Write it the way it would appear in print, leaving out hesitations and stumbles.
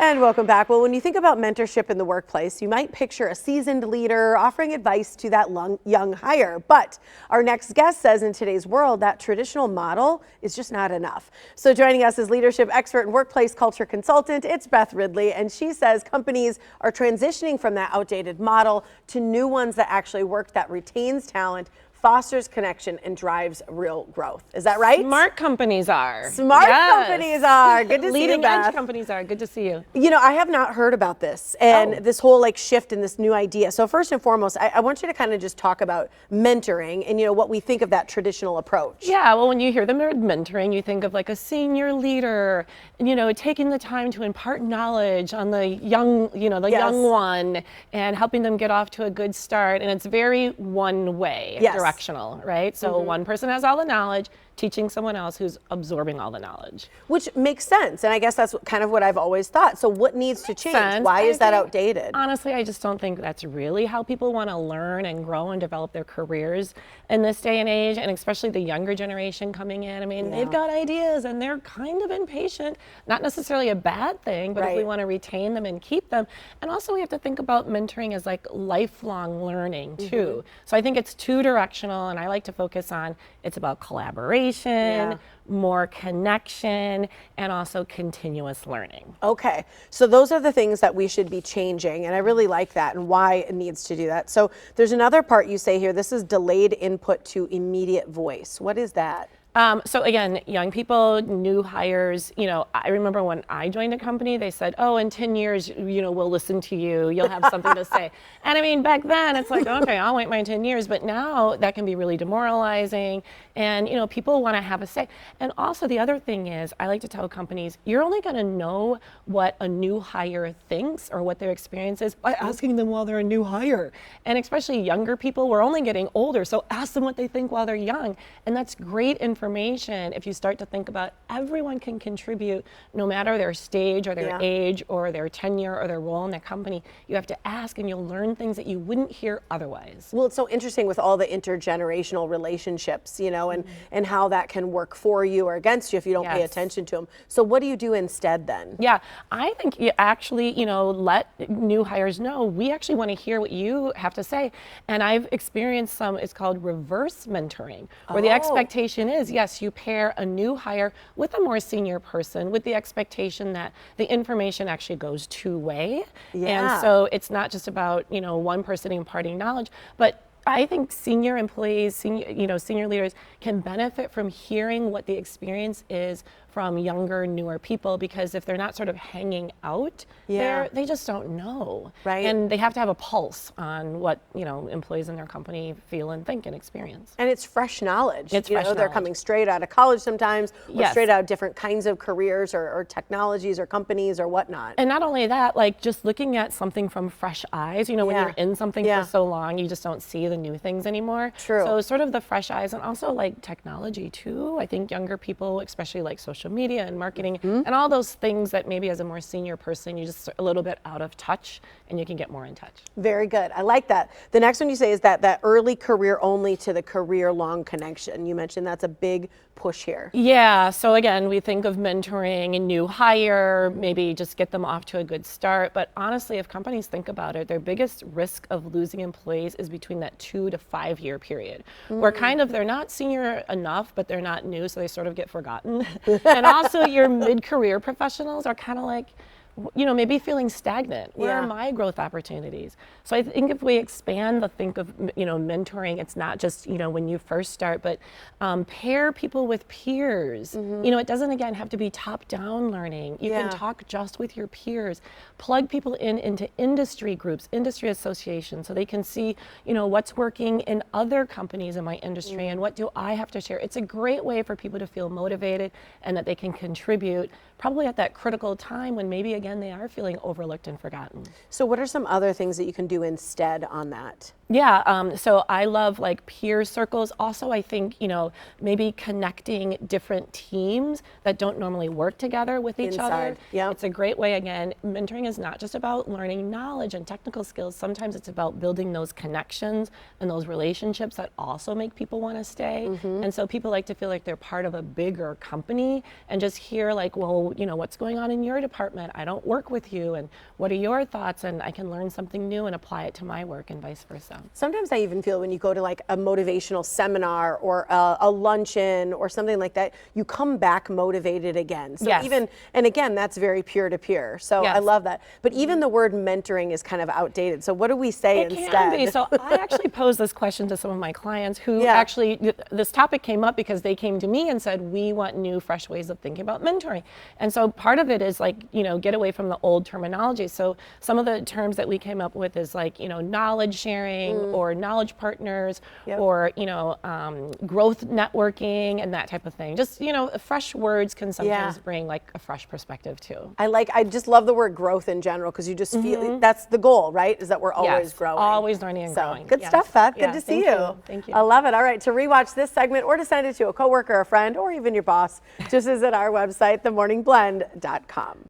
And welcome back. Well, when you think about mentorship in the workplace, you might picture a seasoned leader offering advice to that young hire. But our next guest says in today's world, that traditional model is just not enough. So joining us is leadership expert and workplace culture consultant, it's Beth Ridley. And she says companies are transitioning from that outdated model to new ones that actually work, that retains talent, fosters connection, and drives real growth. Is that right? Smart companies are. Smart companies are. Good to see you, Leading Beth. edge companies are. Good to see you. You know, I have not heard about this and this whole like shift in this new idea. So first and foremost, I want you to kind of just talk about mentoring and, you know, what we think of that traditional approach. Yeah, well, when you hear the word mentoring, you think of like a senior leader, you know, taking the time to impart knowledge on the young, you know, the young one and helping them get off to a good start. And it's very one way, directional, right? So one person has all the knowledge, teaching someone else who's absorbing all the knowledge. Which makes sense. And I guess that's kind of what I've always thought. So what needs to change? Why is that outdated? Honestly, I just don't think that's really how people want to learn and grow and develop their careers in this day and age, and especially the younger generation coming in. I mean, they've got ideas and they're kind of impatient. Not necessarily a bad thing, but if we want to retain them and keep them. And also we have to think about mentoring as like lifelong learning too. So I think it's two directional, and I like to focus on it's about collaboration, more connection, and also continuous learning. Okay, so those are the things that we should be changing, and I really like that and why it needs to do that. So there's another part you say here, this is delayed input to immediate voice. What is that? So again, young people, new hires, you know, I remember when I joined a company, they said, oh, in 10 years, you know, we'll listen to you, you'll have something to say. And I mean, back then it's like, okay, I'll wait my 10 years, but now that can be really demoralizing. And, you know, people want to have a say. And also the other thing is, I like to tell companies, you're only going to know what a new hire thinks or what their experience is by asking them while they're a new hire. And especially younger people, we're only getting older, so ask them what they think while they're young. And that's great information if you start to think about everyone can contribute no matter their stage or their age or their tenure or their role in the company. You have to ask and you'll learn things that you wouldn't hear otherwise. Well, it's so interesting with all the intergenerational relationships, you know, and how that can work for you or against you if you don't pay attention to them. So what do you do instead then? Yeah, I think you actually, you know, let new hires know, we actually want to hear what you have to say. And I've experienced some, it's called reverse mentoring, where the expectation is, yes, you pair a new hire with a more senior person with the expectation that the information actually goes two-way. And so it's not just about, you know, one person imparting knowledge, but I think senior employees, senior leaders can benefit from hearing what the experience is from younger, newer people, because if they're not sort of hanging out there, they just don't know. Right. And they have to have a pulse on what, you know, employees in their company feel and think and experience. And it's fresh knowledge. It's fresh knowledge. They're coming straight out of college sometimes, or straight out of different kinds of careers or technologies or companies or whatnot. And not only that, like just looking at something from fresh eyes, you know, when you're in something for so long, you just don't see the new things anymore. True. So sort of the fresh eyes, and also like technology too. I think younger people, especially like social media and marketing and all those things that maybe as a more senior person, you just a little bit out of touch and you can get more in touch. Very good. I like that. The next one you say is that early career only to the career long connection. You mentioned that's a big push here. Yeah. So again, we think of mentoring a new hire, maybe just get them off to a good start. But honestly, if companies think about it, their biggest risk of losing employees is between that 2 to 5 year period, where kind of they're not senior enough, but they're not new, so they sort of get forgotten. And also your mid-career professionals are kind of like, you know, maybe feeling stagnant. Where are my growth opportunities? So I think if we expand the think of, you know, mentoring, it's not just, you know, when you first start, but pair people with peers. You know, it doesn't, again, have to be top-down learning. You can talk just with your peers. Plug people into industry groups, industry associations, so they can see, you know, what's working in other companies in my industry and what do I have to share. It's a great way for people to feel motivated and that they can contribute, probably at that critical time when maybe, again, they are feeling overlooked and forgotten. So what are some other things that you can do instead on that? So I love like peer circles. Also, I think, maybe connecting different teams that don't normally work together with each other. Inside, yep. It's a great way. Again, mentoring is not just about learning knowledge and technical skills. Sometimes it's about building those connections and those relationships that also make people want to stay. And so people like to feel like they're part of a bigger company and just hear like, well, what's going on in your department? I don't work with you, and what are your thoughts? And I can learn something new and apply it to my work, and vice versa. Sometimes I even feel when you go to like a motivational seminar or a luncheon or something like that, you come back motivated again. So Yes. and again, that's very peer to peer. So I Yes. love that. But even the word mentoring is kind of outdated. So what do we say It instead? can be. So I actually posed this question to some of my clients who Yeah. actually, this topic came up because they came to me and said, we want new, fresh ways of thinking about mentoring. And so part of it is like, get away from the old terminology. So some of the terms that we came up with is like, knowledge sharing or knowledge partners Yep. or, growth networking and that type of thing. Just, fresh words can sometimes bring like a fresh perspective too. I just love the word growth in general because you just feel that's the goal, right? Is that we're always Yes, growing. always learning and So growing. good Yes. stuff, Beth. Yeah, Good to see thank you. you. Thank you. I love it. All right, to rewatch this segment or to send it to a coworker, a friend, or even your boss, just visit our website, themorningblend.com.